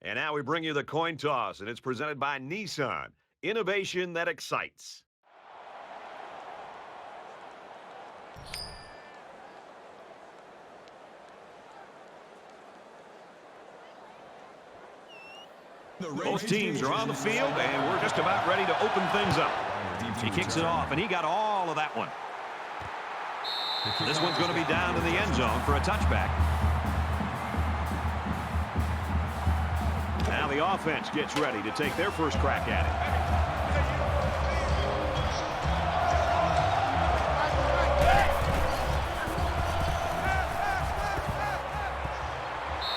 And now we bring you the coin toss, and it's presented by Nissan. Innovation that excites. Both teams are on the field, and we're just about ready to open things up. He kicks it off, and he got all of that one. This one's going to be down in the end zone for a touchback. Now the offense gets ready to take their first crack at it.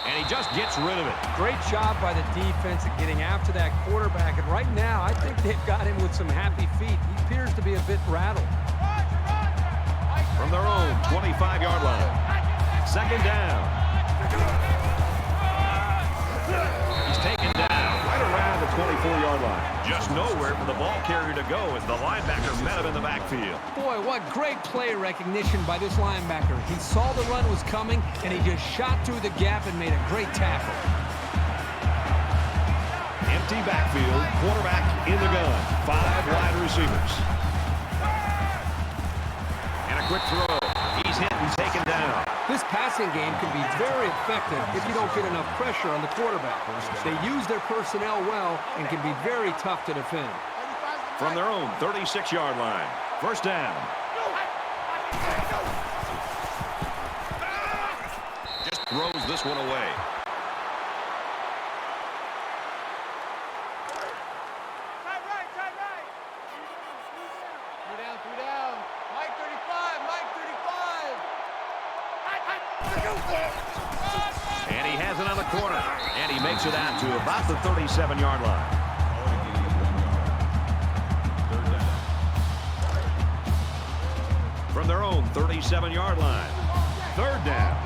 And he just gets rid of it. Great job by the defense at getting after that quarterback. And right now, I think they've got him with some happy feet. He appears to be a bit rattled. From their own 25-yard line. Second down. He's taken down right around the 24-yard line. Just nowhere for the ball carrier to go as the linebacker met him in the backfield. Boy, what great play recognition by this linebacker. He saw the run was coming, and he just shot through the gap and made a great tackle. Empty backfield, quarterback in the gun. 5 wide receivers. And a quick throw. He's hit and taken down. This passing game can be very effective if you don't get enough pressure on the quarterback. They use their personnel well and can be very tough to defend. From their own 36-yard line. First down. Just throws this one away. And he has it on the corner. And he makes it out to about the 37-yard line. From their own 37-yard line. Third down.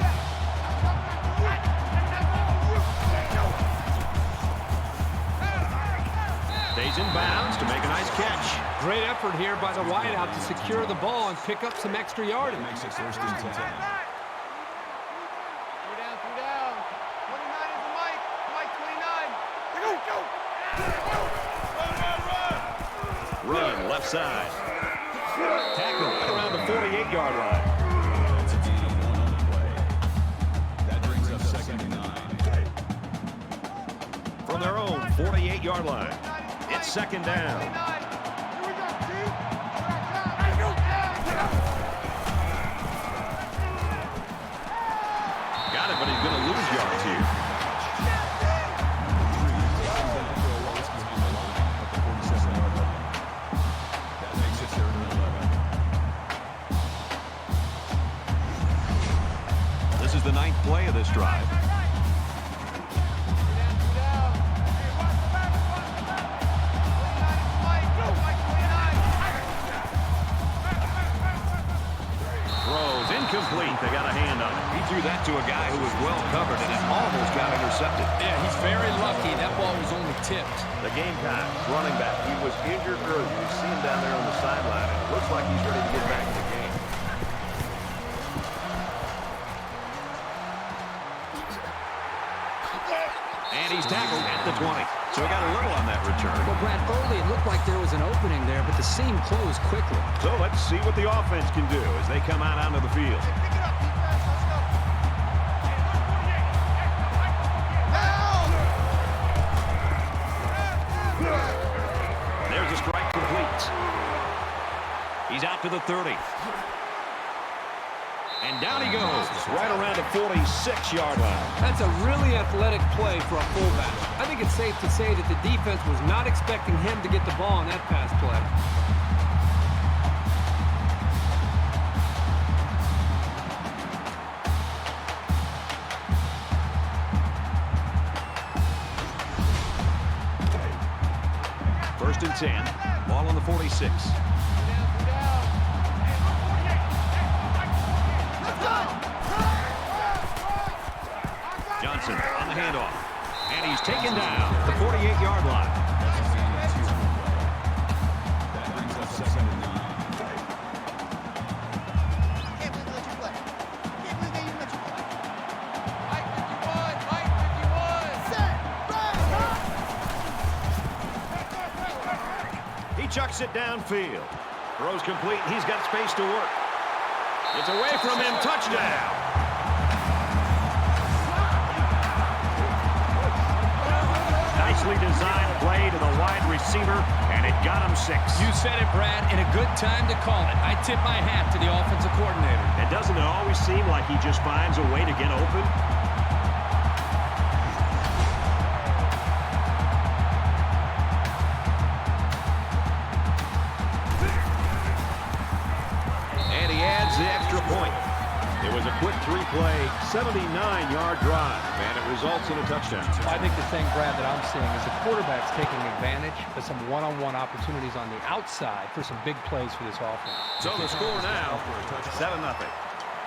Stays in bounds to make a nice catch. Great effort here by the wideout to secure the ball and pick up some extra yardage. Makes it first and 10. Run left side. Tackle right around the 48-yard line. That's a gain of 1 on the play. That brings up second and 9. From their own 48-yard line. It's second down. Got it, but he's going to lose yards here. This is the 9th play of this drive. Throws incomplete. They got a hand on it. He threw that to a guy who was well covered, and it almost got intercepted. Yeah, he's very lucky. That ball was only tipped. The Gamecock running back, he was injured early. You see him down there on the sideline, and it looks like he's ready to get back in the game. And he's tackled at the 20. So he got a little on that return. Well, Brad, early it looked like there was an opening there, but the seam closed quickly. So let's see what the offense can do as they come out onto the field. There's a strike complete. He's out to the 30. And down he goes, right around the 46-yard line. That's a really athletic play for a fullback. I think it's safe to say that the defense was not expecting him to get the ball on that pass play. First and 10, ball on the 46. Johnson on the handoff. And he's taken down the 48-yard line. That brings up second and 9. chucks it downfield. Throws complete. He's got space to work. It's away from him. Touchdown. Nicely designed play to the wide receiver, and it got him 6. You said it, Brad, and a good time to call it. I tip my hat to the offensive coordinator. And doesn't it always seem like he just finds a way to get open? And he adds the extra point. It was a quick 3-play, 79-yard drive, and it results in a touchdown. I think the thing, Brad, that I'm seeing is the quarterback's taking advantage of some one-on-one opportunities on the outside for some big plays for this offense. So the score now, 7-0.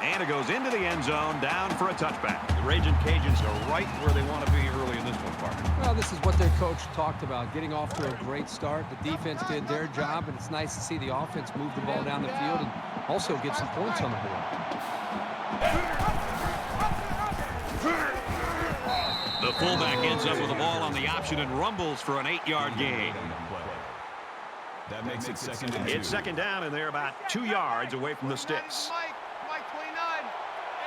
And it goes into the end zone, down for a touchback. The Raging Cajuns are right where they want to be early in this one, Parker. Well, this is what their coach talked about, getting off to a great start. The defense did their job, and it's nice to see the offense move the ball down the field and also get some points on the board. The fullback ends up with the ball on the option and rumbles for an 8-yard gain. That makes it second and 2. It's second down, and they're about 2 yards away from the sticks.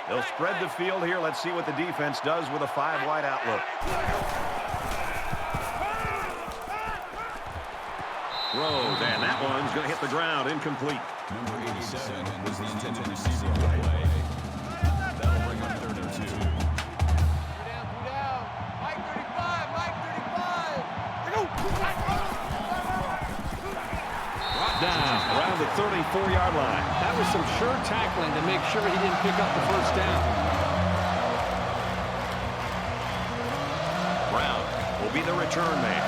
They'll spread the field here. Let's see what the defense does with a 5-wide outlook. Throws, and that one's going to hit the ground, incomplete. Number 87 was the intended receiver on the play. That'll bring up 3rd and 2. Brought down around the 34-yard line. That was some sure tackling to make sure he didn't pick up the first down. Brown will be the return man.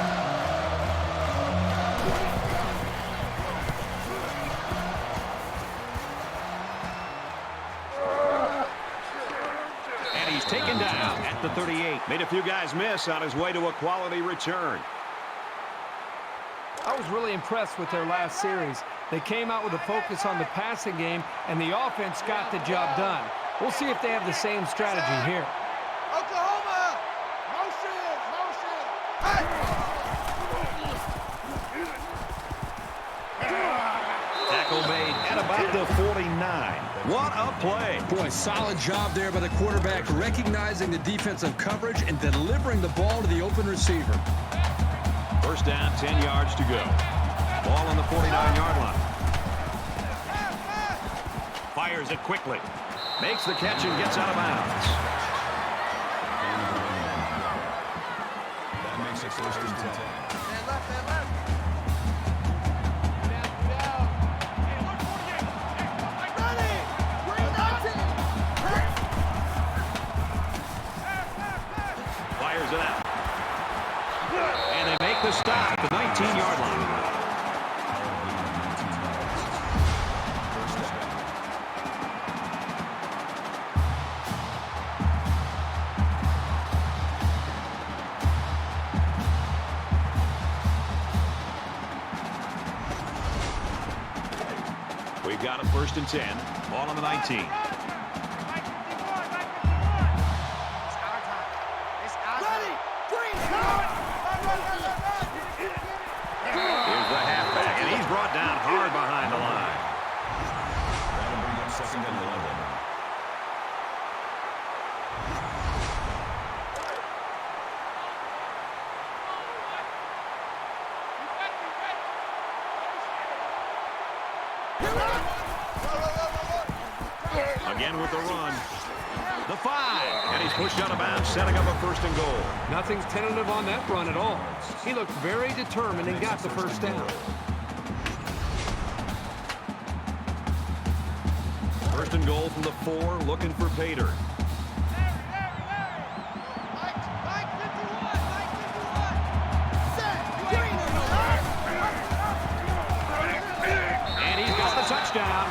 And he's taken down at the 38. Made a few guys miss on his way to a quality return. I was really impressed with their last series. They came out with a focus on the passing game, and the offense got the job done. We'll see if they have the same strategy here. Oklahoma! Motion! Motion! Hey! Tackle made at about the 49. What a play. Boy, solid job there by the quarterback, recognizing the defensive coverage and delivering the ball to the open receiver. First down, 10 yards to go. Ball on the 49-yard line. Fires it quickly. Makes the catch and gets out of bounds. That makes it 1st and 10. Man left, man left. Ready! Green 19! Fires it out. And they make the stop at the 19-yard line. We've got a 1st and 10. Ball on the 19. Here's the halfback, and he's brought down hard behind the line. That'll bring up 2nd and 11. Again with the run. The 5, and he's pushed out of bounds, setting up a 1st and goal. Nothing's tentative on that run at all. He looked very determined and got the first down. 1st and goal from the 4, looking for Pater. And he's got the touchdown.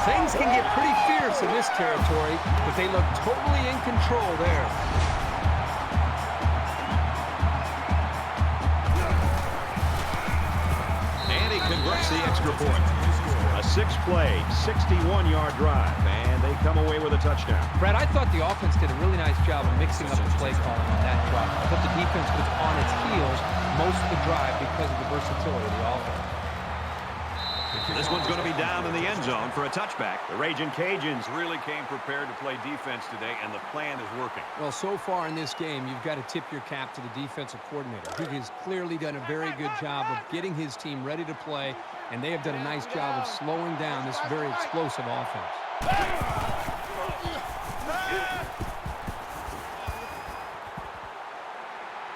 Things can get pretty fierce in this territory, but they look totally in control there. And he converts the extra point. A 6-play, 61-yard drive, and they come away with a touchdown. Brad, I thought the offense did a really nice job of mixing up the play calling on that drive. I thought the defense was on its heels most of the drive because of the versatility of the offense. This one's going to be down in the end zone for a touchback. The Raging Cajuns really came prepared to play defense today, and the plan is working. Well, so far in this game, you've got to tip your cap to the defensive coordinator. He has clearly done a very good job of getting his team ready to play, and they have done a nice job of slowing down this very explosive offense.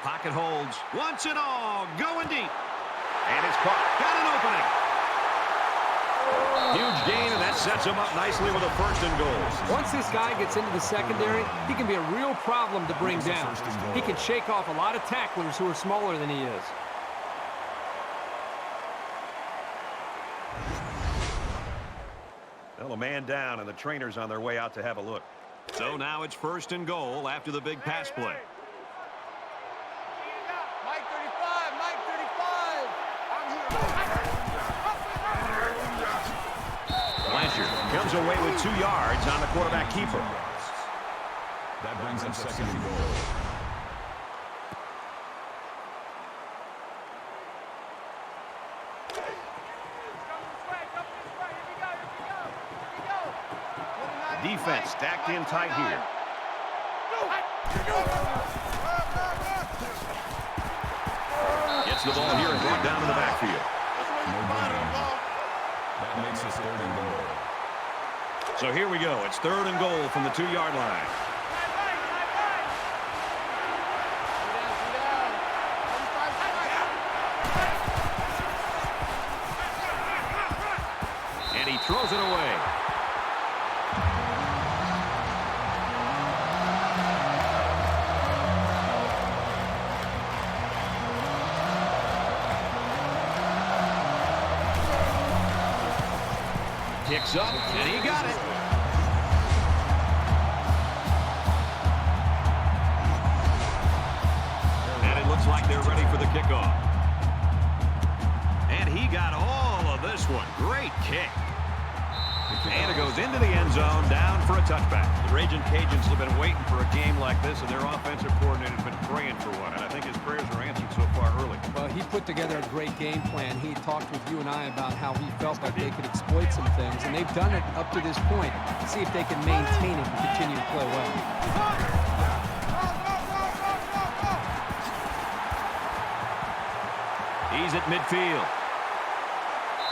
Pocket holds. Once and all. Going deep. And it's caught. Got an opening. Huge gain, and that sets him up nicely with a 1st and goal. Once this guy gets into the secondary, he can be a real problem to bring down. He can shake off a lot of tacklers who are smaller than he is. Well, a man down, and the trainers on their way out to have a look. So now it's 1st and goal after the big pass play. Mike 35, Mike 35. I'm here. Blanchard comes away with 2 yards on the quarterback keeper. That brings up 2nd and goal. Defense stacked in tight here. Gets the ball here and brought down to the backfield. That makes us 3rd and goal. So here we go. It's 3rd and goal from the 2-yard line. And he throws it away. Kicks up, and he got it. And it looks like they're ready for the kickoff. And he got all of this one. Great kick. And it goes into the end zone, down for a touchback. The Raging Cajuns have been waiting for a game like this, and their offensive coordinator has been praying for one. And I think his prayers are answered so far early. Well, he put together a great game plan. He talked with you and I about how he felt like they could exploit some things, and they've done it up to this point. See if they can maintain it and continue to play well. He's at midfield.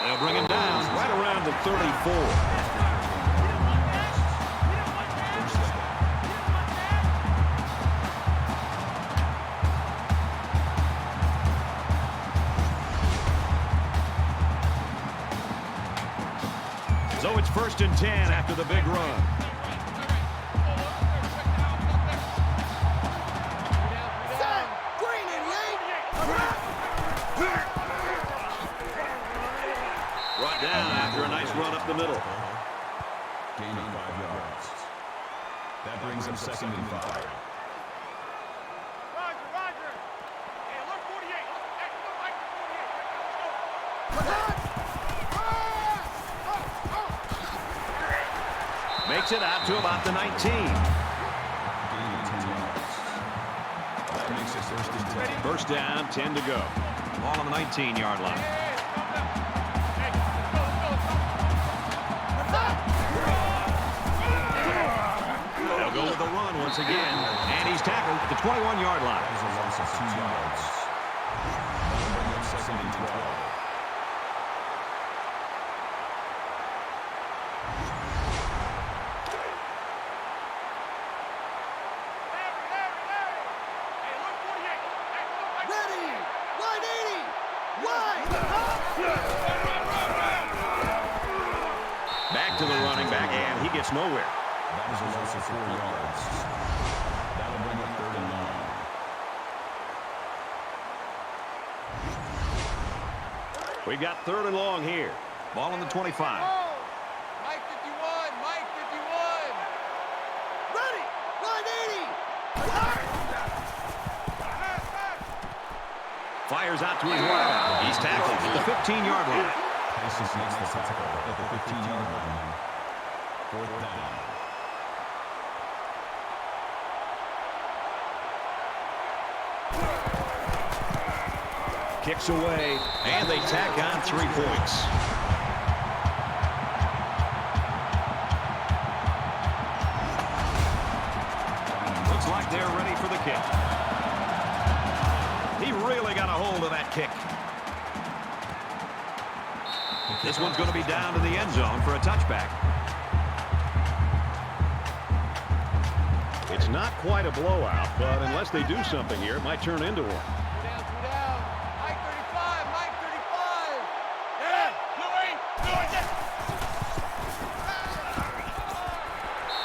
They'll bring him down right around the 34. So it's 1st and 10 after the big run. Brought down after a nice run up the middle. Gain of 5 yards. That brings up 2nd and 5. Roger. Hey, look 48. Hey, look like 48. Makes it out to about the 19. Gain of 10 yards. That makes it 1st and 10. First down, 10 to go. Ball on the 19-yard line. They'll go with the run once again, and he's tackled at the 21-yard line. There's a loss of 2 yards. That'll bring up 2nd and 12. Ready. 180. Wide. Back to the running back, and he gets nowhere. That is a loss of 4 yards. That'll bring up 3rd and long. We've got 3rd and long here. Ball on the 25. Mike 51. Mike 51. Ready. 180. Fires out to his right. He's tackled at the 15-yard line. Patience makes the tackle at the 15-yard line. 4th down. Kicks away, and they tack on 3 points. Looks like they're ready for the kick. He really got a hold of that kick. This one's going to be down to the end zone for a touchback. It's not quite a blowout, but unless they do something here, it might turn into one.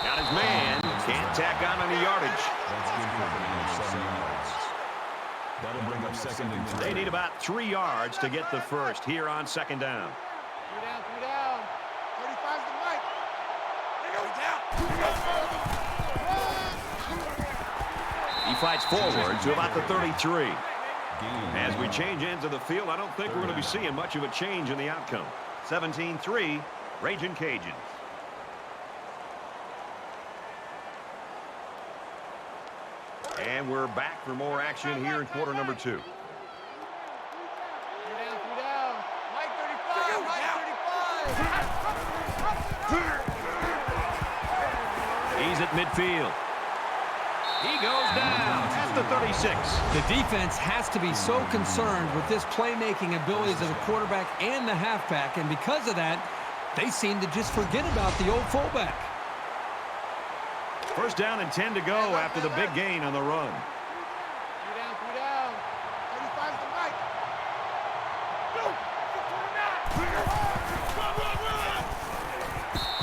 Got his man. Can't tack on any yardage. That's good for the 7 yards. That'll bring up 2nd and 3. They need about 3 yards to get the first here on 2nd down. 3 down. 35's the mic. He fights forward to about the 33. As we change ends of the field, I don't think we're going to be seeing much of a change in the outcome. 17-3, Raging Cajuns. And we're back for more action here in quarter number 2. 3 down. Mike 35. He's at midfield. He goes down at the 36. The defense has to be so concerned with this playmaking abilities of the quarterback and the halfback, and because of that, they seem to just forget about the old fullback. 1st down and 10 to go after the big gain on the run. 3 down. 35's the mic.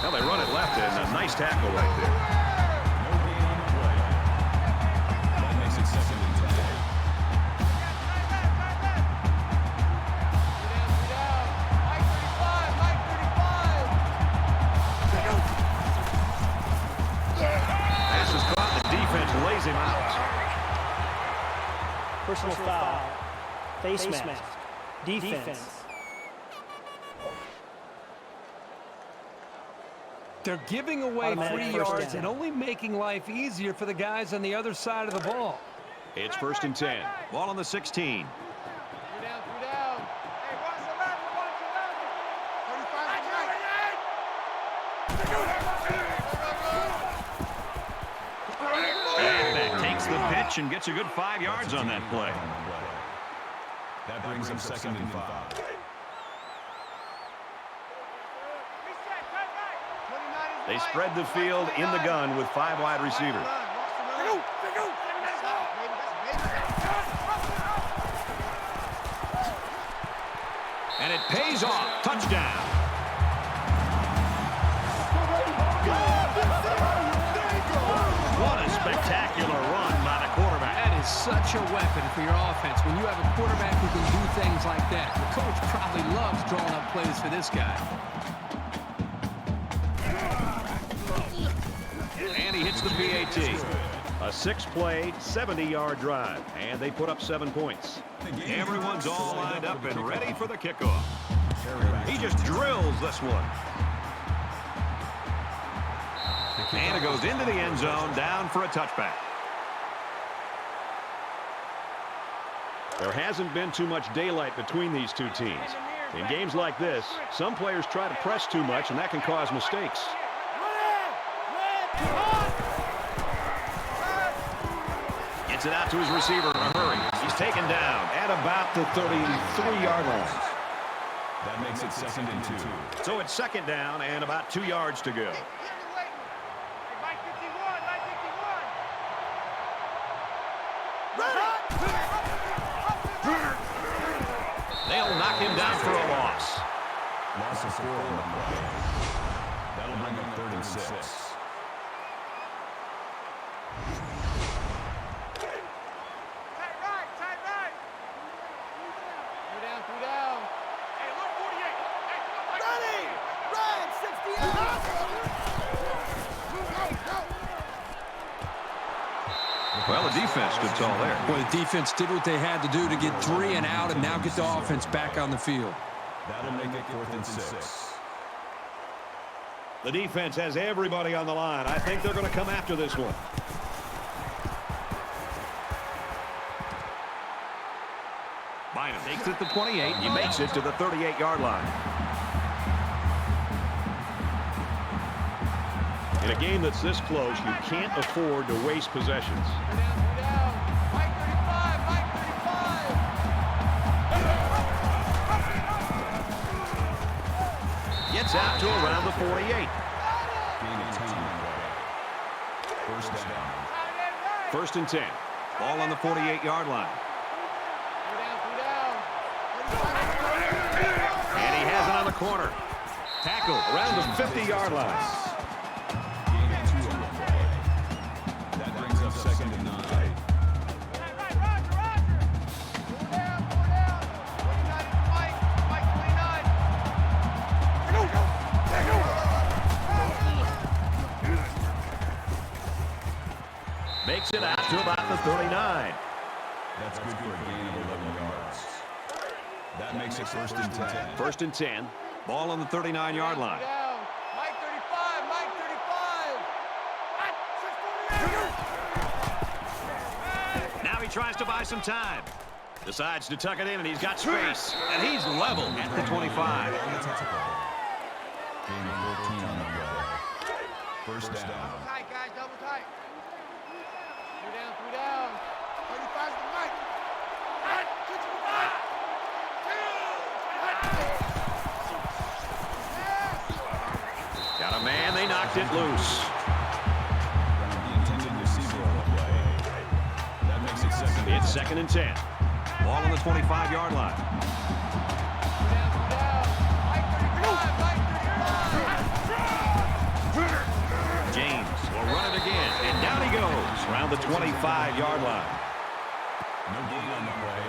Well, they run it left, and a nice tackle right there. No gain on the play. That makes it 2nd and 10. 3 down. Mike 35. This is caught. The defense lays him out. Personal foul. Face mask. Defense. They're giving away Automatic 3 first yards down. and only making life easier for the guys on the other side of the ball. It's 1st and 10. Ball on the 16. 3 down. Hey, watch the left. 35's the mic. And takes the pitch and gets a good 5 yards on that play. That brings up 2nd and 5. They spread the field in the gun with 5 wide receivers. And it pays off. Touchdown. What a spectacular run by the quarterback. That is such a weapon for your offense. When you have a quarterback who can do things like that, the coach probably loves drawing up plays for this guy. And he hits the PAT. A 6-play, 70-yard drive. And they put up 7 points. Everyone's all lined up and ready for the kickoff. He just drills this one. And it goes into the end zone, down for a touchback. There hasn't been too much daylight between these two teams. In games like this, some players try to press too much, and that can cause mistakes. Gets it out to his receiver in a hurry. He's taken down at about the 33-yard line. That makes it 2nd and 2. So it's 2nd down and about 2 yards to go. They'll knock him down for a loss. Loss of 4 on the play. That'll bring up 3rd and 6. Well, the defense stood tall there. Well, the defense did what they had to do to get 3 and out and now get the offense back on the field. That'll make it 4th and 6. The defense has everybody on the line. I think they're going to come after this one. Bynum takes it to 28. He makes it to the 38-yard line. In a game that's this close, you can't afford to waste possessions. Mike 35, Mike 35. Gets out to around the 48. Gain of 10 on the way. First down. 1st and 10. Ball on the 48-yard line. And he has it on the corner. Tackle around the 50-yard line. Gain of 2 on the play. That brings up 2nd and 9. Makes it out to about the 39. That's good for a gain of 11 yards. That makes it 1st and 10. 1st and 10. Ball on the 39-yard line. Mike 35, Mike 35. Now he tries to buy some time. Decides to tuck it in, and he's got space. And he's level at the 25. Gain of 14 on the way. First down. Double tight, guys, double tight. 3 down. 35's the Mike. Got a man. They knocked it loose. The intended receiver on the play. That makes it 2nd. It's 2nd and 10. Ball on the 25-yard line. James will run it again, and down he goes around the 25-yard line. No gain on the play.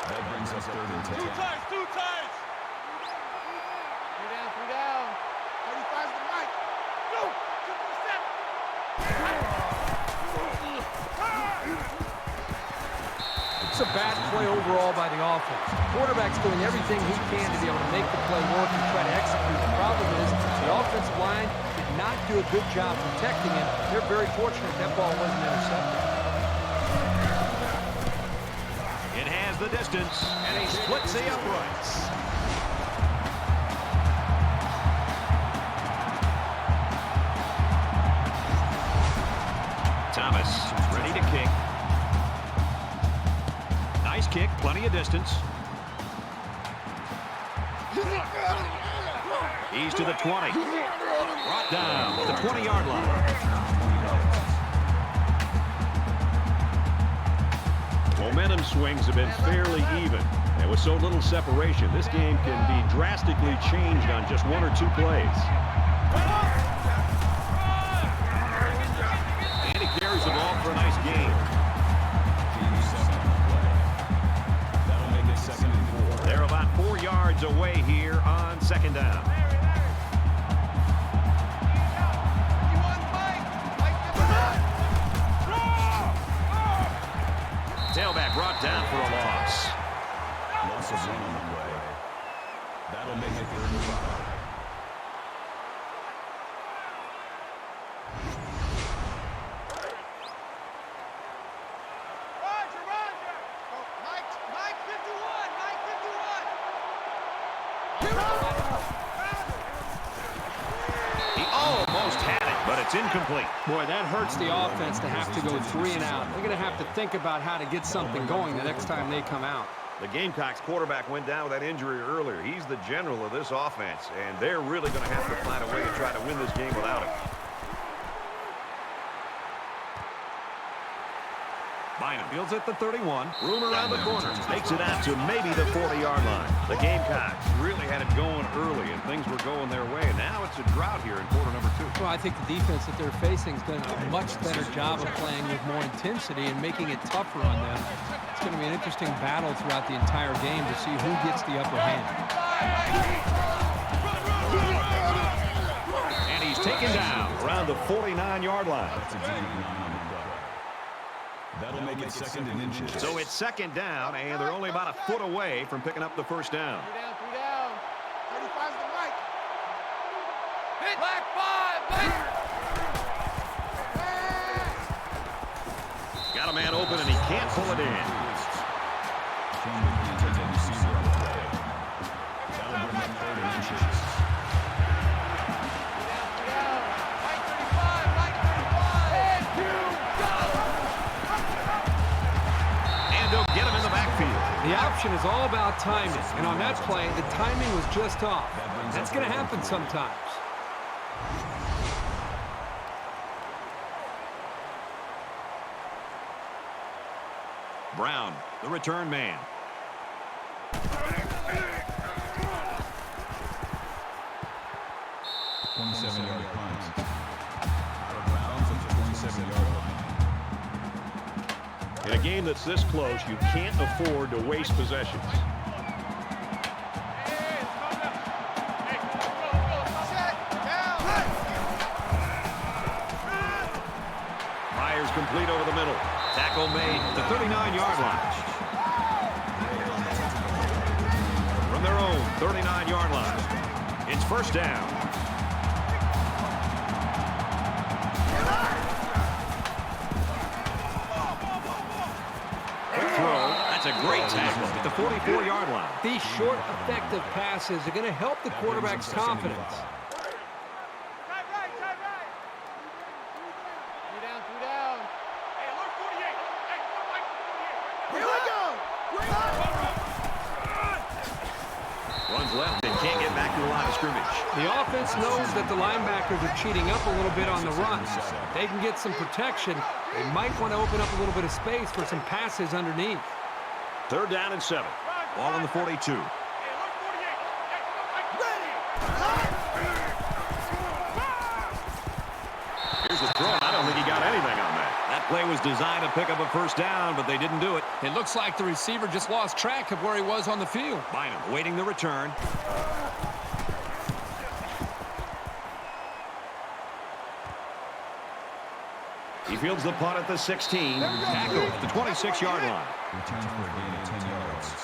That brings us 3rd and 10. Two tights. 3 down. 35's the Mike. Go. 2 It's a bad play overall by the offense. The quarterback's doing everything he can to be able to make the play work and try to execute. The problem is the offensive line did not do a good job protecting him. They're very fortunate that ball wasn't intercepted. It has the distance, and he splits the uprights. Thomas ready to kick. Nice kick, plenty of distance. He's to the 20. Brought down at the 20-yard line. Momentum swings have been fairly even. And with so little separation, this game can be drastically changed on just 1 or 2 plays. And he carries the ball for a nice gain. That'll make it 2nd and 4. They're about 4 yards away here on 2nd down. Tailback brought down for a loss. Loss of 1 on the play. That'll make it 3rd and 5. Roger. Oh, Mike 51, Mike 51. He almost had it, but it's incomplete. Boy, that hurts the offense to have to go 3 and out. They're going to have to think about how to get something going the next time they come out. The Gamecocks quarterback went down with that injury earlier. He's the general of this offense, and they're really going to have to find a way to try to win this game without him. Bynum fields at the 31. Room around the corner. Takes it out to maybe the 40-yard line. The Gamecocks really had it going early, and things were going their way. Now it's a drought here in quarter number 2. Well, I think the defense that they're facing has done a much better job of playing with more intensity and making it tougher on them. It's going to be an interesting battle throughout the entire game to see who gets the upper hand. And he's taken down around the 49-yard line. That's a gain of 9 on the play. That'll make it 2nd and inches. So it's 2nd down, and they're only about a foot away from picking up the 1st down. 3 down. Hit. Black 5, Mike. Got a man open, and he can't pull it in. The option is all about timing, and on that play, the timing was just off. That's going to happen sometimes. Brown, the return man. Yard punt. Out of bounds at the 27-yard line. In a game that's this close, you can't afford to waste possessions. Myers complete over the middle. Tackle made at the 39-yard line. From their own 39-yard line. It's first down. A great tackle at the 44-yard line. These short, effective passes are going to help the quarterback's confidence. Tight right. 3 down. Hey, alert 48. Hey, here we go. Runs left and can't get back to the line of scrimmage. The offense knows that the linebackers are cheating up a little bit on the run. If they can get some protection, they might want to open up a little bit of space for some passes underneath. 3rd down and 7. Ball on the 42. Here's the throw. I don't think he got anything on that. That play was designed to pick up a first down, but they didn't do it. It looks like the receiver just lost track of where he was on the field. Bynum awaiting the return. He fields the punt at the 16. Tackle at the 26-yard line. Return for a gain of 10 yards.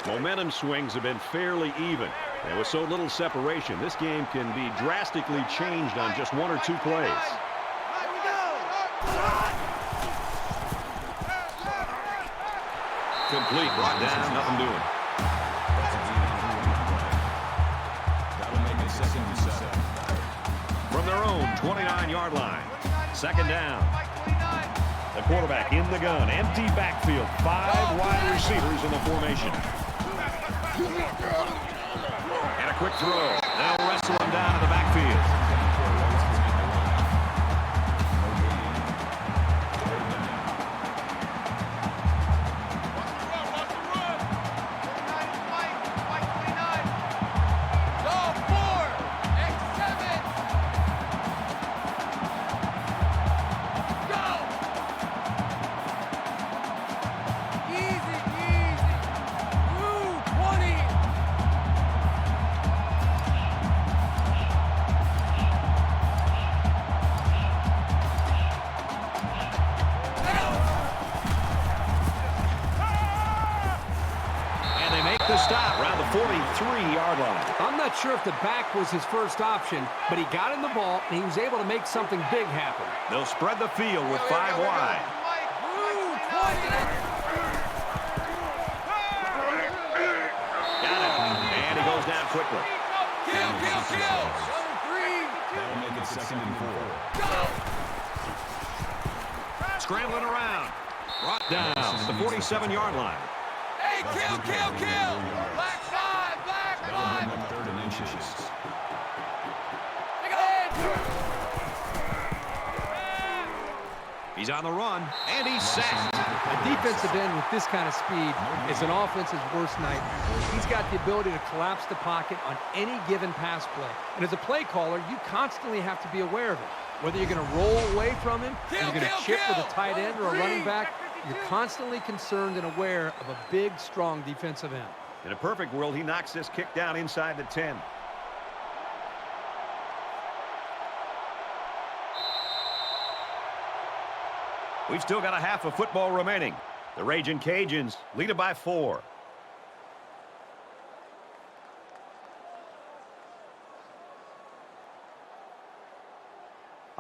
Momentum swings have been fairly even. And with so little separation, this game can be drastically changed on just 1 or 2 plays. Complete, brought down, nothing doing. That'll make it 2nd and 7. From their own 29-yard line. 2nd down. The quarterback in the gun. Empty backfield. 5 wide receivers in the formation. And a quick throw. They'll wrestle him down in the backfield. The stop around the 43-yard line. I'm not sure if the back was his first option, but he got in the ball, and he was able to make something big happen. They'll spread the field with 5 wide. Got it. And he goes down quickly. Kill. That'll make it 2nd and 4. Scrambling around. Brought down at the 47-yard line. Hey, kill. Black 5. That'll bring up 3rd and inches. He's on the run, and he's sacked. A defensive end with this kind of speed is an offense's worst nightmare. He's got the ability to collapse the pocket on any given pass play. And as a play caller, you constantly have to be aware of it. Whether you're going to roll away from him, or you're going to chip with a tight end or a running back, you're constantly concerned and aware of a big, strong defensive end. In a perfect world, he knocks this kick down inside the 10. We've still got a half of football remaining. The Raging Cajuns lead it by 4.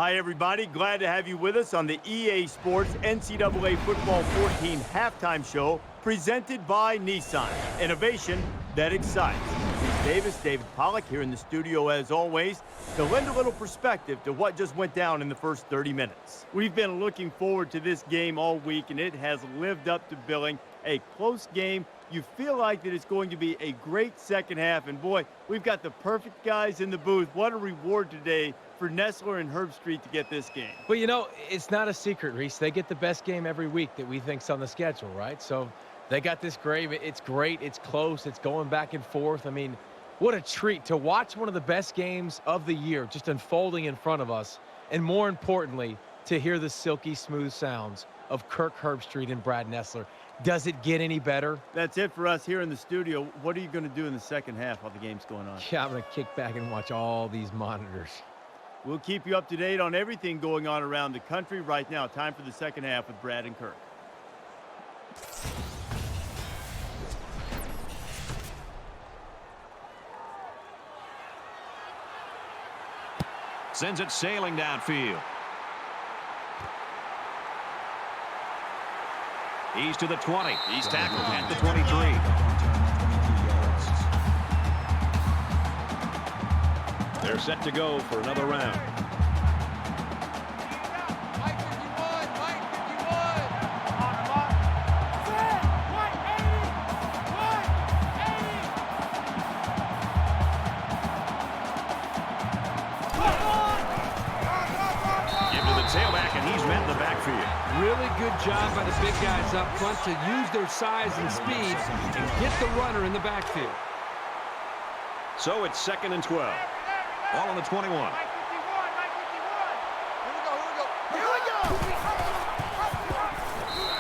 Hi, everybody. Glad to have you with us on the EA Sports NCAA Football 14 halftime show presented by Nissan. Innovation that excites. Steve Davis, David Pollack here in the studio as always to lend a little perspective to what just went down in the first 30 minutes. We've been looking forward to this game all week, and it has lived up to billing. A close game. You feel like that it's going to be a great second half, and boy, we've got the perfect guys in the booth. What a reward today for Nestler and Herbstreit to get this game. Well, you know, it's not a secret, Reese. They get the best game every week that we think's on the schedule, right? So they got this great. It's great. It's close. It's going back and forth. I mean, what a treat to watch one of the best games of the year just unfolding in front of us. And more importantly, to hear the silky smooth sounds of Kirk Herbstreit and Brad Nestler. Does it get any better? That's it for us here in the studio. What are you going to do in the second half while the game's going on? Yeah, I'm going to kick back and watch all these monitors. We'll keep you up to date on everything going on around the country right now. Time for the second half with Brad and Kirk. Sends it sailing downfield. He's to the 20. He's tackled at the 23. They're set to go for another round. Mike 51, Mike 51. Come on. Set. White 80. White 80. Give to the tailback, and he's met in the backfield. Really good job by the big guys up front to use their size and speed and get the runner in the backfield. So it's 2nd and 12. Ball on the 21. Mike 51, Mike 51. Here we go.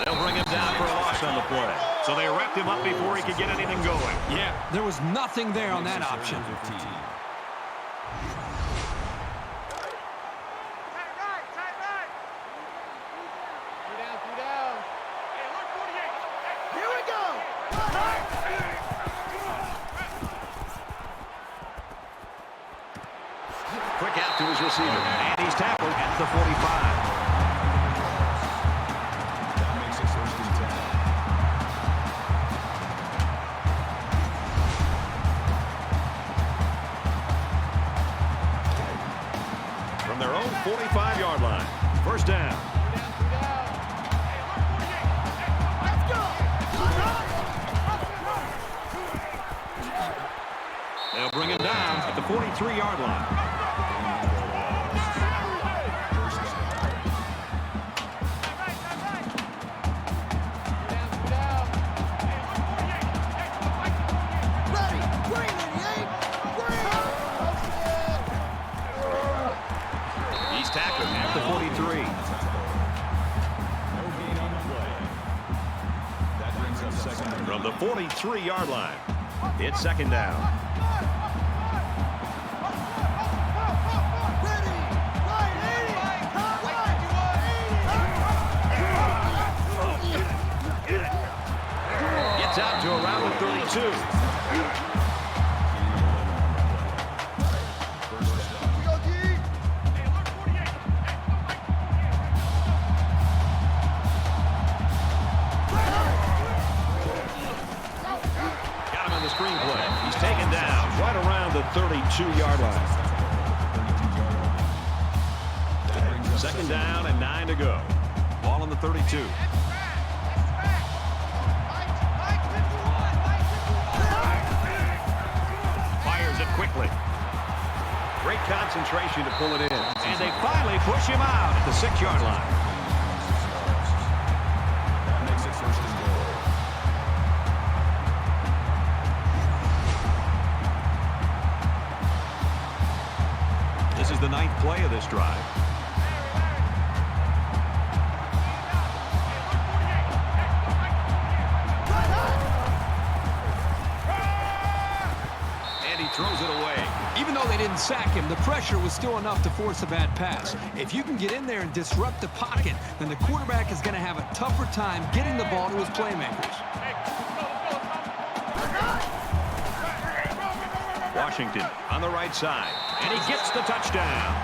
They'll bring him down for a loss on the play. So they wrapped him up before he could get anything going. Yeah, there was nothing there on that option. Tight right, tight right. Two down. Hey, look, 48. Here we go. Quick out to his receiver. And he's tackled at the 45. That makes it 1st and 10. From their own 45-yard line. First down. They'll bring him down at the 43-yard line. He's tackled at the 43. No gain on the play. That brings up 2nd and From the 43-yard line, it's 2nd down. Gets out to around the 32. Got him on the screenplay. He's taken down right around the 32-yard line. 2nd down and 9 to go. Ball on the 32. Fires it quickly. Great concentration to pull it in. And they finally push him out at the 6-yard line. That makes it 1st and goal. This is the 9th play of this drive. And he throws it away. Even though they didn't sack him, the pressure was still enough to force a bad pass. If you can get in there and disrupt the pocket, then the quarterback is going to have a tougher time getting the ball to his playmakers. Washington on the right side, and he gets the touchdown.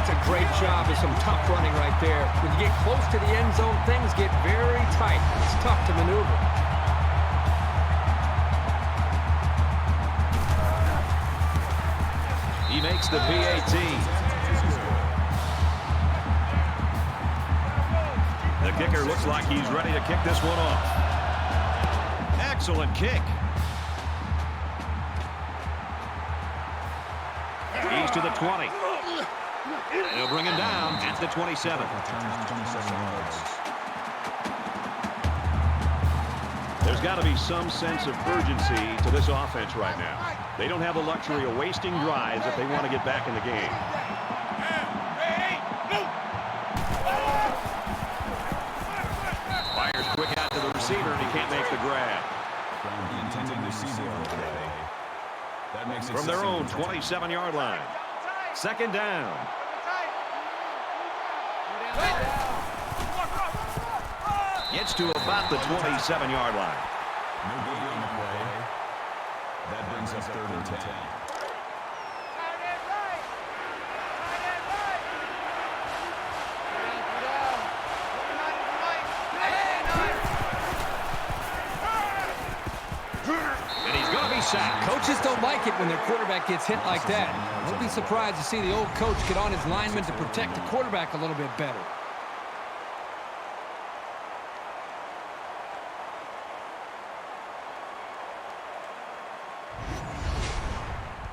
That's a great job of some tough running right there. When you get close to the end zone, things get very tight. It's tough to maneuver. He makes the PAT. The kicker looks like he's ready to kick this one off. Excellent kick. He's to the 20. They'll bring him down at the 27. There's got to be some sense of urgency to this offense right now. They don't have the luxury of wasting drives if they want to get back in the game. Fires quick out to the receiver, and he can't make the grab. From their own 27-yard line. Second down. Gets to about the 27-yard line. No gain on the play. That brings us 3rd and 10. And he's going to be sacked. Coaches don't like it when their quarterback gets hit like that. Don't be surprised to see the old coach get on his linemen to protect the quarterback a little bit better.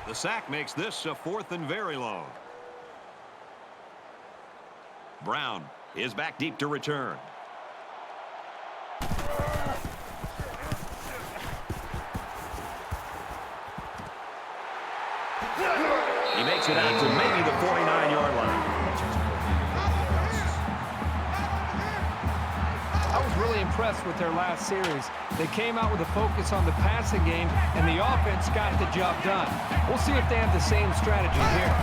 The sack makes this a 4th and very long. Brown is back deep to return. He makes it out to maybe the 49-yard line. I was really impressed with their last series. They came out with a focus on the passing game, and the offense got the job done. We'll see if they have the same strategy here.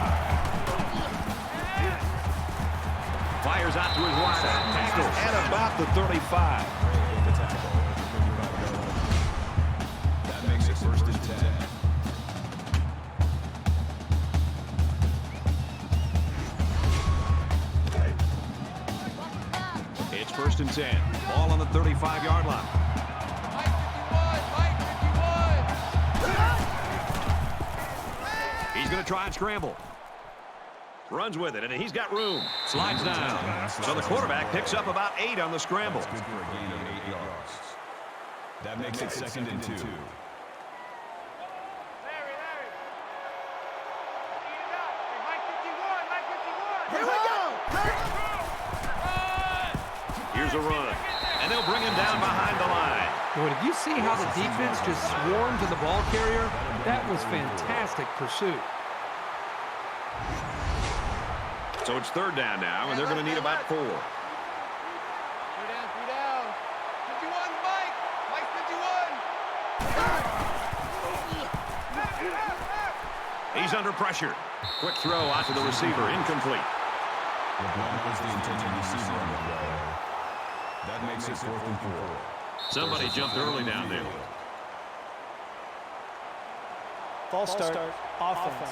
Fires out to his wide tackle at about the 35. That makes it 1st and 10. It's 1st and 10. Ball on the 35-yard line. He's going to try and scramble. Runs with it, and he's got room. Slides down. So the quarterback picks up about 8 on the scramble. That's good for a gain of 8 yards. That makes it 2nd and 2. Here we go! Here's a run, and they'll bring him down behind the line. Boy, did you see how the defense just swarmed to the ball carrier? That was fantastic pursuit. So it's 3rd down now, and they're going to need about 4. 3 down, 3 down. 51, Mike. Mike 51. He's under pressure. Quick throw out to the receiver, incomplete. The Broncos the intended receiver on the play. That makes it 4th and 4. Somebody jumped early down there. False start. Offense.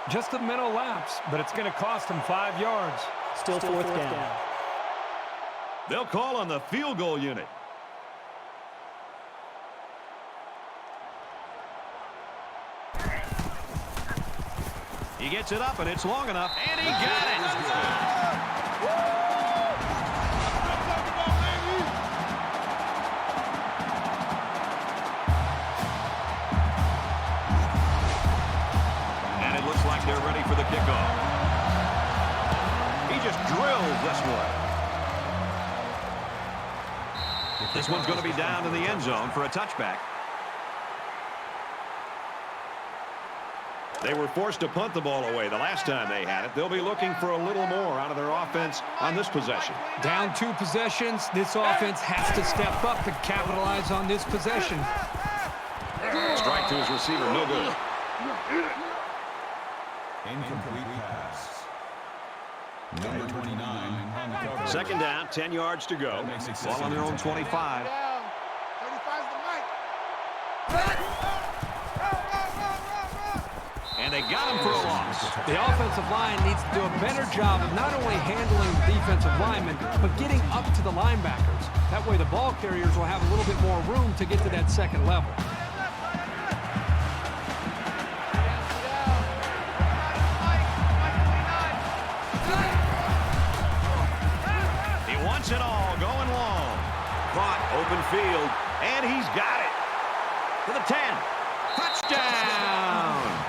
Just a mental lapse, but it's going to cost them 5 yards. Still fourth down. They'll call on the field goal unit. He gets it up, and it's long enough, and he got it. And it looks like they're ready for the kickoff. He just drills this one. This one's going to be down in the end zone for a touchback. They were forced to punt the ball away the last time they had it. They'll be looking for a little more out of their offense on this possession. Down 2 possessions. This offense has to step up to capitalize on this possession. Strike to his receiver, no good. Incomplete pass. Number 29 on the cover. 2nd down, 10 yards to go. Ball on their own 25. 35's the Mike. And And they got him for a loss. The offensive line needs to do a better job of not only handling the defensive linemen, but getting up to the linebackers. That way the ball carriers will have a little bit more room to get to that second level. He wants it all, going long. Caught, open field, and he's got it. To the 10. Touchdown!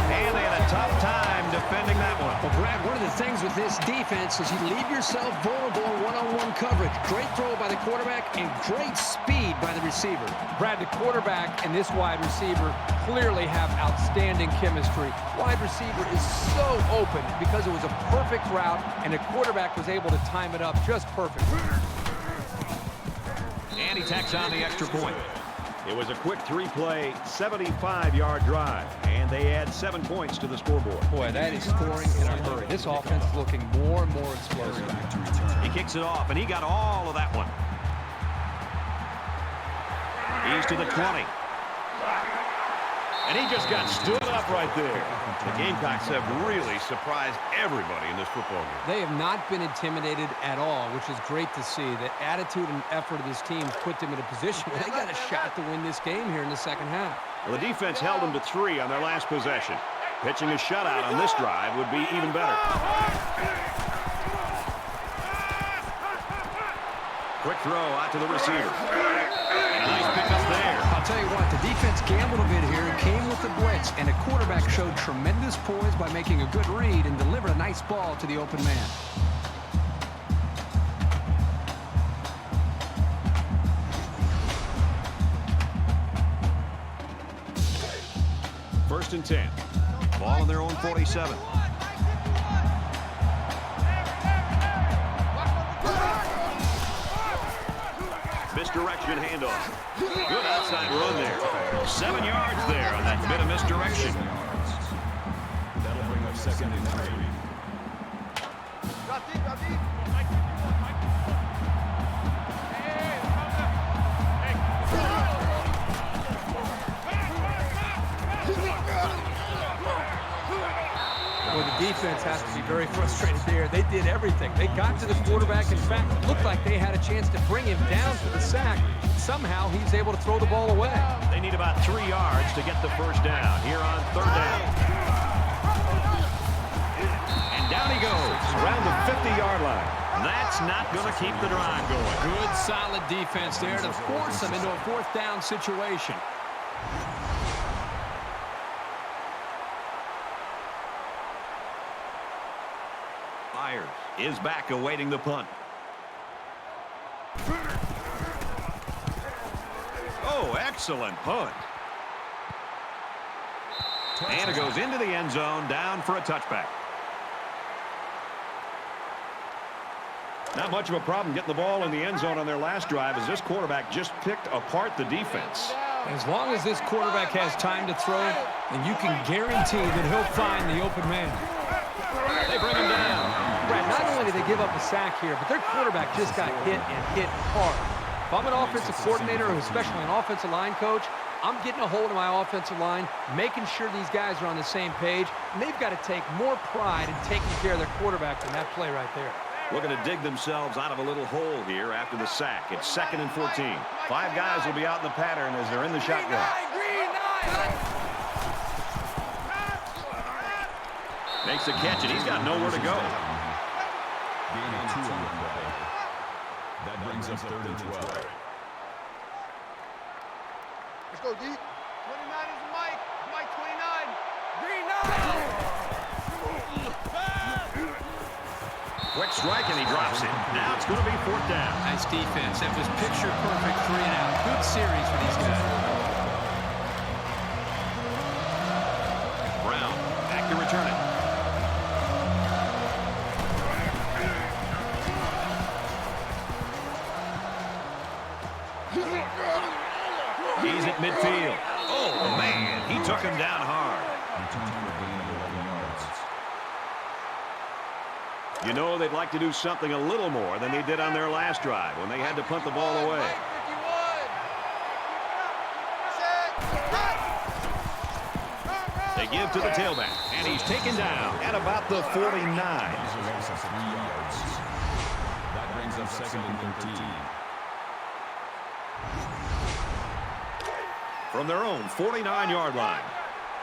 And they had a tough time defending that one. Well, Brad, one of the things with this defense is you leave yourself vulnerable in one-on-one coverage. Great throw by the quarterback and great speed by the receiver. Brad, the quarterback and this wide receiver clearly have outstanding chemistry. Wide receiver is so open because it was a perfect route, and the quarterback was able to time it up just perfect. And he tacks on the extra point. It was a quick three-play, 75-yard drive, and they add 7 points to the scoreboard. Boy, that is scoring in a hurry. This offense is looking more and more explosive. He kicks it off, and he got all of that one. He's to the 20. And he just got stood up right there. The Gamecocks have really surprised everybody in this football game. They have not been intimidated at all, which is great to see. The attitude and effort of this team put them in a position where they got a shot to win this game here in the second half. Well, the defense held them to 3 on their last possession. Pitching a shutout on this drive would be even better. Quick throw out to the receiver. And a nice pickup there. I'll tell you what, the defense gambled a bit here and came with the blitz, and the quarterback showed tremendous poise by making a good read and delivered a nice ball to the open man. First and 10. Ball on their own 47. Misdirection handoff. Good outside run there. 7 yards there on that bit of misdirection. That'll bring up second and 3. Well, the defense has to be very frustrated there. They did everything. They got to the quarterback. In fact, it looked like they had a chance to bring him down for the sack. Somehow, he's able to throw the ball away. They need about 3 yards to get the first down here on 3rd down. And down he goes around the 50-yard line. That's not going to keep the drive going. Good, solid defense there to force them into a 4th down situation. Myers is back awaiting the punt. Oh, excellent punt. And it goes into the end zone, down for a touchback. Not much of a problem getting the ball in the end zone on their last drive, as this quarterback just picked apart the defense. As long as this quarterback has time to throw, then you can guarantee that he'll find the open man. They bring him down. Brad, not only did they give up a sack here, but their quarterback just got hit and hit hard. If I'm an offensive coordinator, or especially an offensive line coach, I'm getting a hold of my offensive line, making sure these guys are on the same page, and they've got to take more pride in taking care of their quarterback than that play right there. Looking to dig themselves out of a little hole here after the sack. It's 2nd and 14. 5 guys will be out in the pattern as they're in the shotgun. Makes the catch, and he's got nowhere to go. Gain of 2 on the play. That brings up 3rd and 12. Let's go, D. 29 is Mike. Mike 29. Green 9. Quick strike, and he drops it. Now it's going to be 4th down. Nice defense. That was picture perfect 3 and out. Good series for these guys. Brown back to return it. He's at midfield. Oh, man, he took him down hard. Returns for a gain of 11 yards. You know they'd like to do something a little more than they did on their last drive when they had to punt the ball away. They give to the tailback, and he's taken down at about the 49. That brings up 2nd and 13. From their own 49-yard line,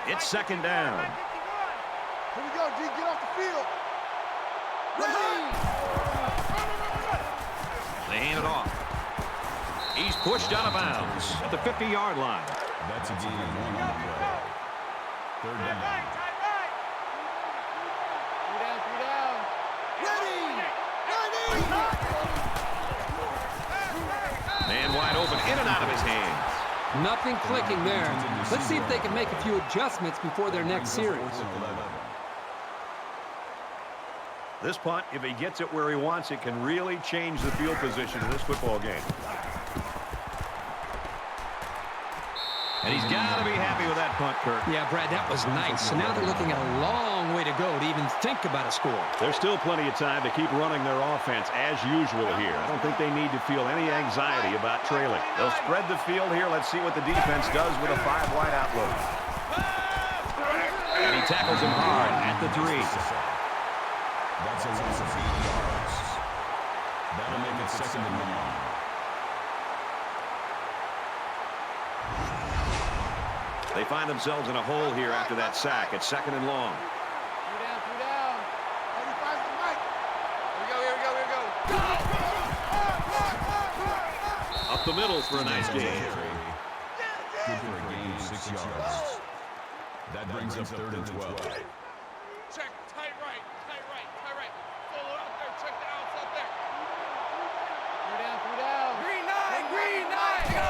it's 2nd down. Here we go, D. Get off the field. They hand it off. He's pushed out of bounds at the 50-yard line. That's a gain of 1 on the play. 3rd down. Man wide open, in and out of his hands. Nothing clicking there. Let's see if they can make a few adjustments before their next series. This punt, if he gets it where he wants, it can really change the field position of this football game. And he's got to be happy with that punt, Kurt. Yeah, Brad, that was nice. So now they're looking at a long way to go to even think about a score. There's still plenty of time to keep running their offense as usual here. I don't think they need to feel any anxiety about trailing. They'll spread the field here. Let's see what the defense does with a 5-wide outlook. And he tackles him hard at the 3. That's a loss of 8 yards. That'll make it 2nd and 1. They find themselves in a hole here after that sack. It's 2nd and long. Up the middle for a nice gain. Good for a gain of 6 yards. That brings up 3rd and 12. Check, tight right. Pull it out there, check the outs out there. Green nine, go!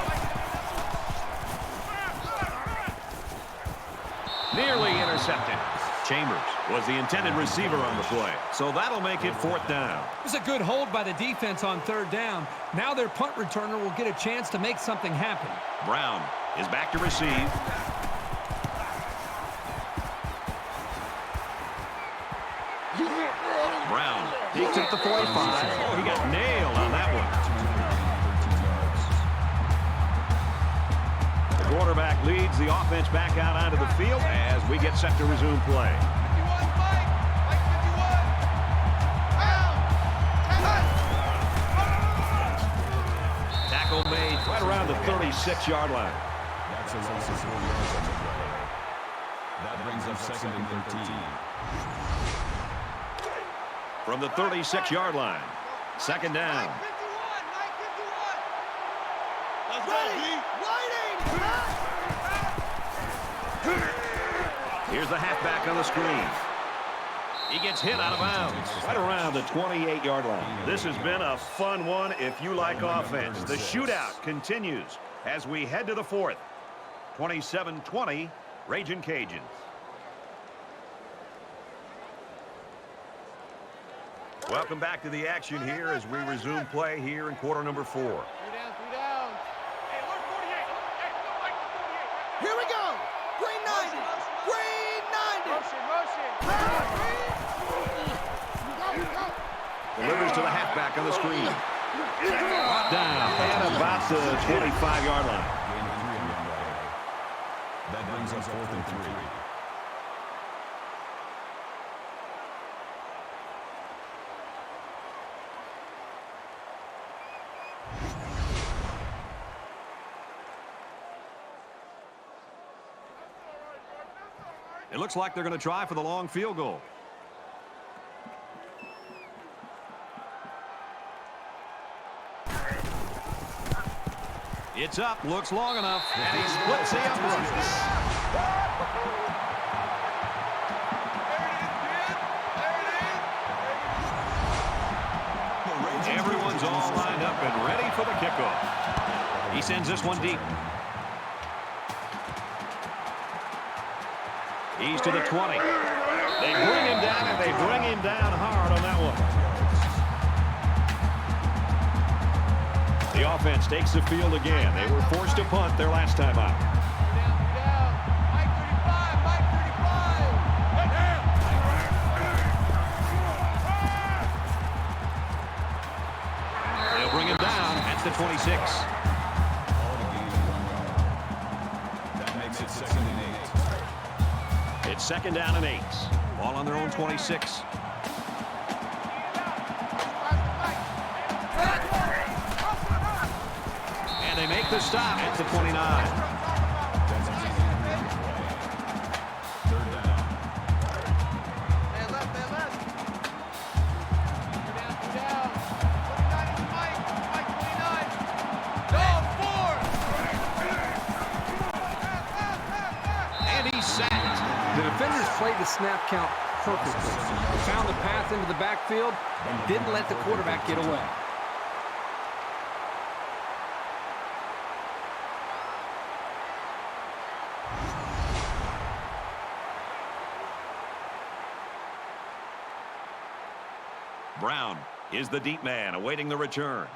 Nearly intercepted. Chambers was the intended receiver on the play. So that'll make it 4th down. It was a good hold by the defense on 3rd down. Now their punt returner will get a chance to make something happen. Brown is back to receive. Brown takes it at the 45. Oh, he got nailed on that one. The quarterback leads the offense back out onto the field as we get set to resume play. 51, Mike 51. Tackle made right around the 36-yard line. That's a loss of 4 yards on the play. That brings up 2nd and 13. From the 36-yard line, 2nd down. Let's go, D. Here's the halfback on the screen. He gets hit out of bounds right around the 28-yard line. This has been a fun one if you like offense. The shootout continues as we head to the 4th. 27-20, Ragin' Cajuns. Welcome back to the action here as we resume play here in quarter number 4. 3 down. Hey, look, 48. Hey, look like the 48. Here we go. Green 90. Green 90. Delivers to the halfback on the screen. Brought down at about the 25-yard line. Gain of 3 on the play. That brings us 4th and 3. It looks like they're going to try for the long field goal. It's up, looks long enough, and he splits the uprights. Everyone's all lined up and ready for the kickoff. He sends this one deep. He's to the 20. They bring him down, and they bring him down hard on that one. The offense takes the field again. They were forced to punt their last time out. Mike 35. They'll bring him down at the 26. That makes it 2nd and 8. 2nd down and 8. Ball on their own 26. And they make the stop at the 29. Played the snap count perfectly. He found the path into the backfield and didn't let the quarterback get away. Brown is the deep man awaiting the return.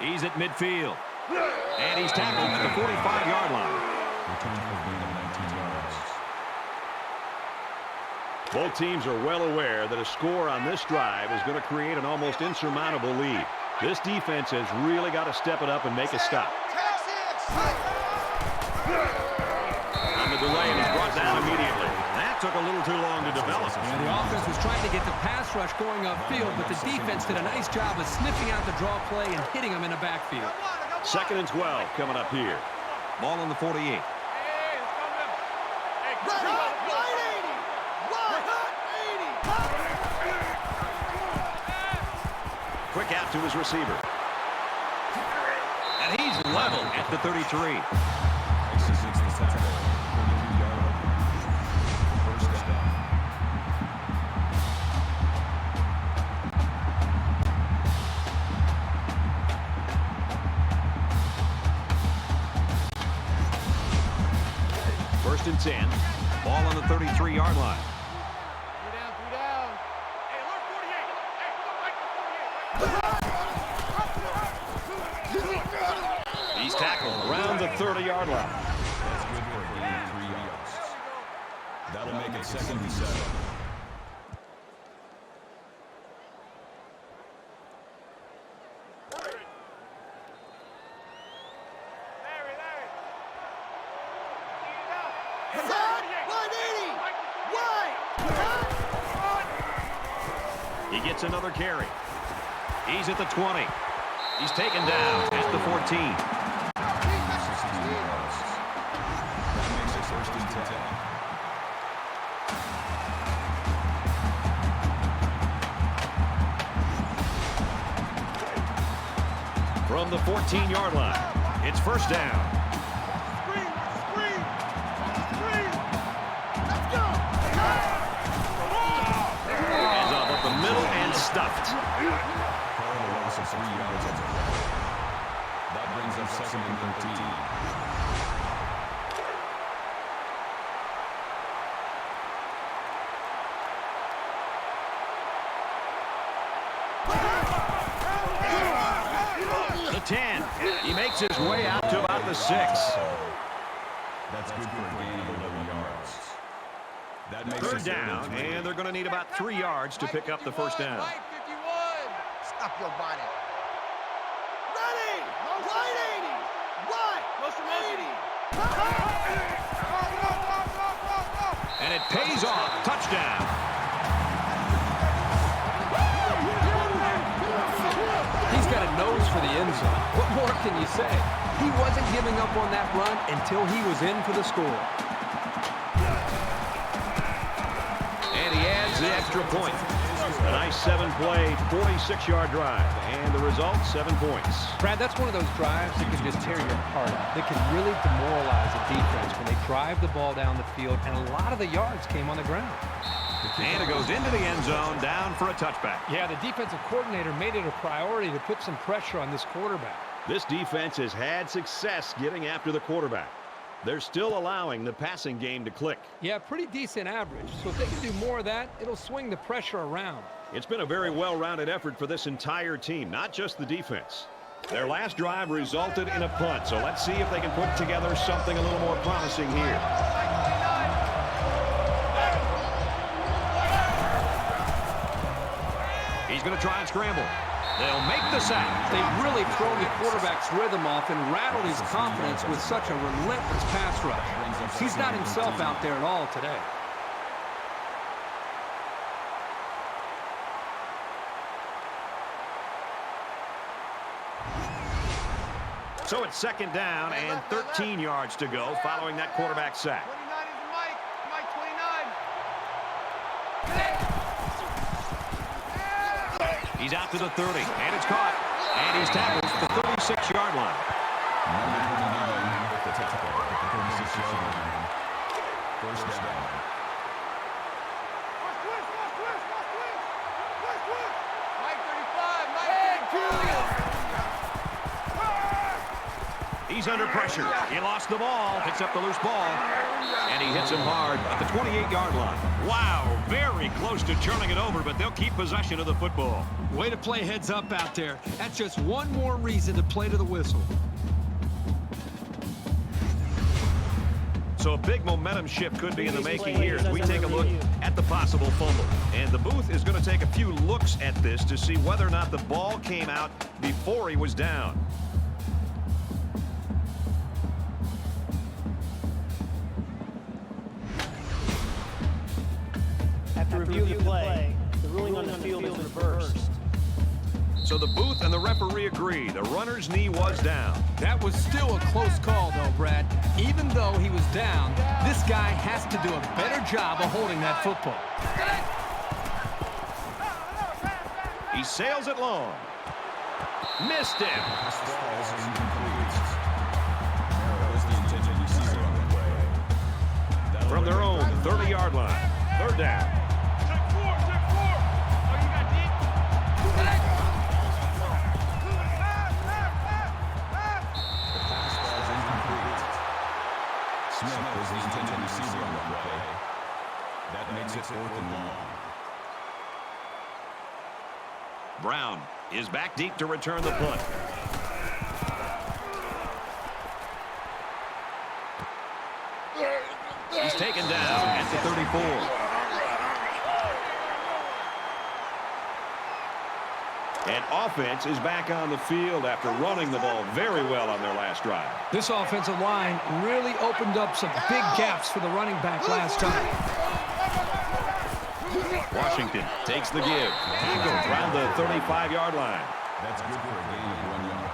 He's at midfield. And he's tackled at the 45-yard line. Both teams are well aware that a score on this drive is going to create an almost insurmountable lead. This defense has really got to step it up and make a stop. On the delay, and he's brought down immediately. That took a little too long to develop. Yeah, the offense was trying to get the pass rush going upfield, but the defense did a nice job of sniffing out the draw play and hitting them in the backfield. 2nd and 12 coming up here. Ball on the 48. Quick out to his receiver. And he's level at the 33. First and 10. Ball on the 33-yard line. He's tackled around the 30-yard line. That's good for a gain of 3 yards. That'll make it 2nd and 7. He gets another carry. He's at the 20. He's taken down at the 14. That makes it 1st and 10. From the 14-yard line, it's 1st down. Hands off up the middle and stuffed. Calling a loss of 3 yards at the play. That brings up 2nd and 13. The 10. He makes his way out to about the 6. That's good for a gain of 11 yards. That makes 3rd down, and they're going to need about 3 yards to pick up the 1st down. Stop your bonnet. Ready! Right 80! And it pays off. Touchdown. He's got a nose for the end zone. What more can you say? He wasn't giving up on that run until he was in for the score. And he adds the extra point. A nice 7-play, 46-yard drive. And the result, 7 points. Brad, that's one of those drives that can just tear your heart out. That can really demoralize a defense when they drive the ball down the field, and a lot of the yards came on the ground. And it goes into the end zone, down for a touchback. Yeah, the defensive coordinator made it a priority to put some pressure on this quarterback. This defense has had success getting after the quarterback. They're still allowing the passing game to click. Yeah, pretty decent average. So if they can do more of that, it'll swing the pressure around. It's been a very well-rounded effort for this entire team, not just the defense. Their last drive resulted in a punt, so let's see if they can put together something a little more promising here. He's going to try and scramble. They'll make the sack. They've really thrown the quarterback's rhythm off and rattled his confidence with such a relentless pass rush. He's not himself out there at all today. So it's second down and 13 yards to go following that quarterback sack. 29 is Mike. Mike 29. He's out to the 30, and it's caught. And he's tackled at the 36-yard line. First down. Mike 35. Mike 32. He's under pressure. He lost the ball, picks up the loose ball, and he hits him hard at the 28-yard line. Wow, very close to turning it over, but they'll keep possession of the football. Way to play heads up out there. That's just one more reason to play to the whistle. So a big momentum shift could be in the making here as we take a look at the possible fumble. And the booth is going to take a few looks at this to see whether or not the ball came out before he was down. After review of the play, the ruling on the field is reversed. So the booth and the referee agree. The runner's knee was down. That was still a close call, though, Brad. Even though he was down, this guy has to do a better job of holding that football. He sails it long. Missed him. From their own 30-yard line. Third down. Smith was the intended receiver on the play. That makes it 4th and long. Brown is back deep to return the punt. He's taken down at the 34. And offense is back on the field after running the ball very well on their last drive. This offensive line really opened up some big gaps for the running back last time. Washington takes the give. Tackled around the 35-yard line. That's good for a gain of 1 yard.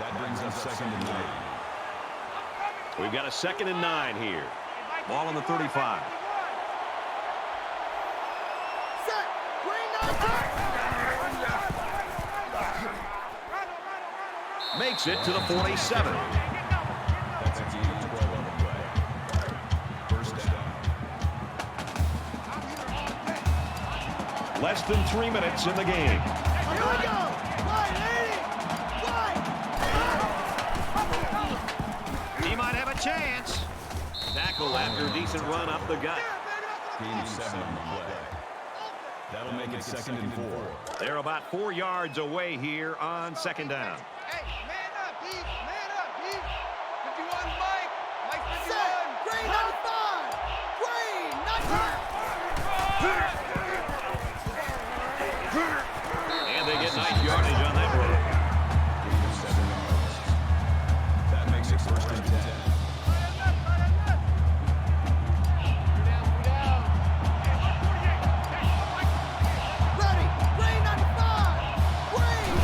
That brings us 2nd and 9. We've got a 2nd and 9 here. Ball on the 35. Makes it to the 47. That's a gain of 12 on the play. First down. Less than 3 minutes in the game. Here we go. Right, 80. Right. He might have a chance. Tackle after a decent run up the gut. Gain of 7 on the play. That'll make it 2nd and 4. They're about 4 yards away here on 2nd down. Hey, man up, D. Man up, D. 51's Mike. Mike 51. Green 95. Green 95. And they get nice yardage on that run. Gain of 7 yards. That makes it 1st and 10. Ready. Green 95. Green.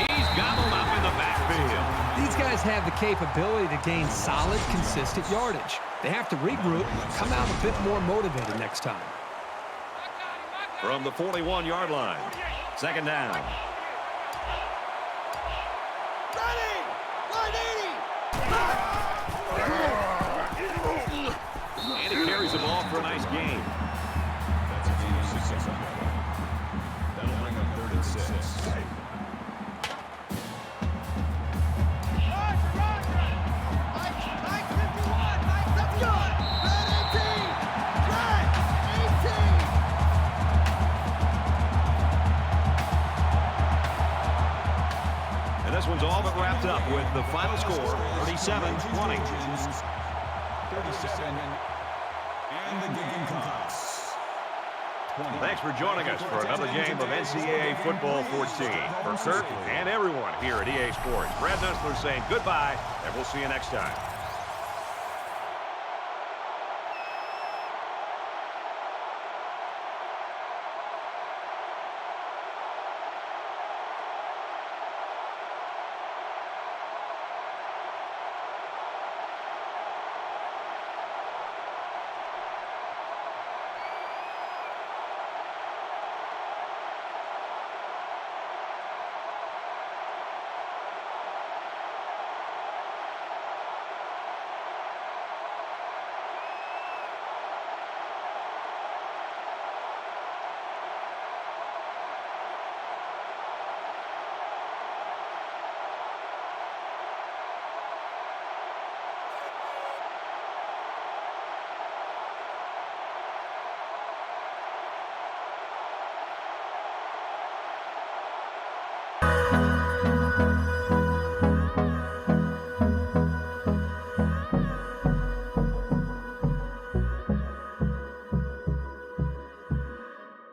He's gobbled up in the backfield. These guys have the capability to gain solid, consistent yardage. They have to regroup, come out a bit more motivated next time. From the 41-yard line. 2nd down. Ready. Line 80. And he carries the ball for a nice gain. That's a gain of 6 on the play. That'll bring up 3rd and 6. Mike 51. Mike, let's go. Red 18. Red 18. And this one's all but wrapped up with the final score, 37-20. 37. And the Gamecocks Thanks for joining us for another game of NCAA Football 14. For Kirk and everyone here at EA Sports, Brad Nussler saying goodbye, and we'll see you next time.